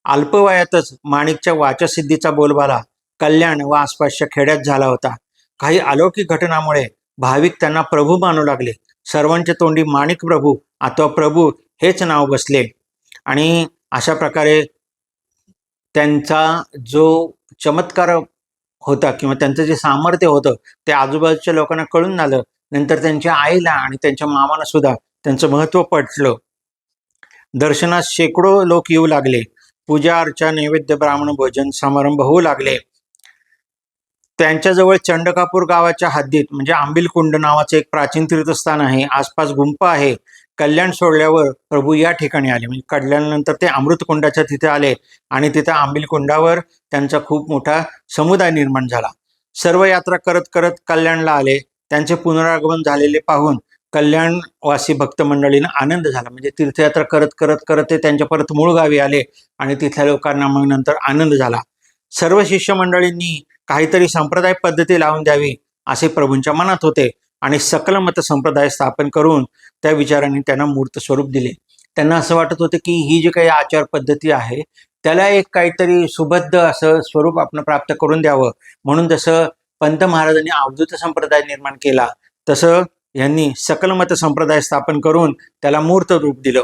अल्पवयातच माणिकच्या वाचसिद्धीचा बोलबाला कल्याण व आसपासच्या खेड्यात झाला होता. काही अलौकिक घटनामुळे भाविक त्यांना प्रभू मानू लागले. सर्वांच्या तोंडी माणिक प्रभू अथवा प्रभू हेच नाव बसले आणि अशा प्रकारे त्यांचा जो चमत्कार होता किंवा त्यांचं जे सामर्थ्य होतं ते आजूबाजूच्या लोकांना कळून आलं. नंतर त्यांच्या आईला आणि त्यांच्या मामाला सुद्धा त्यांचं महत्त्व पटलं. दर्शनास शेकडो लोक येऊ लागले. पूजा अर्चा, नैवेद्य, ब्राह्मण भोजन समारंभ होऊ लागले. त्यांच्याजवळ चंडकापूर गावाच्या हद्दीत म्हणजे आंबिलकुंड नावाचं एक प्राचीन तीर्थस्थान आहे. आसपास गुंफा आहे. कल्याण सोडल्यावर प्रभू या ठिकाणी आले. म्हणजे कल्याणानंतर ते अमृतकुंडाच्या तिथे आले आणि तिथे आंबिलकुंडावर त्यांचा खूप मोठा समुदाय निर्माण झाला. सर्व यात्रा करत करत कल्याणला आले. त्यांचे पुनरागमन झालेले पाहून कल्याणवासी भक्त मंडळींना आनंद झाला. म्हणजे तीर्थयात्रा करत करत करत ते त्यांच्या परत मूळ गावी आले आणि तिथल्या लोकांना मग नंतर आनंद झाला. सर्व शिष्य मंडळींनी काहीतरी संप्रदाय पद्धती लावून द्यावी असे प्रभूंच्या मनात होते आणि सकल मत संप्रदाय स्थापन करून त्या विचारांनी त्यांना मूर्त स्वरूप दिले. त्यांना असं वाटत होतं की ही जी काही आचार पद्धती आहे त्याला एक काहीतरी सुबद्ध असं स्वरूप आपण प्राप्त करून द्यावं. म्हणून जसं पंत महाराजांनी अवधूत संप्रदाय निर्माण केला तसं यांनी सकल मत संप्रदाय स्थापन करून त्याला मूर्त रूप दिलं.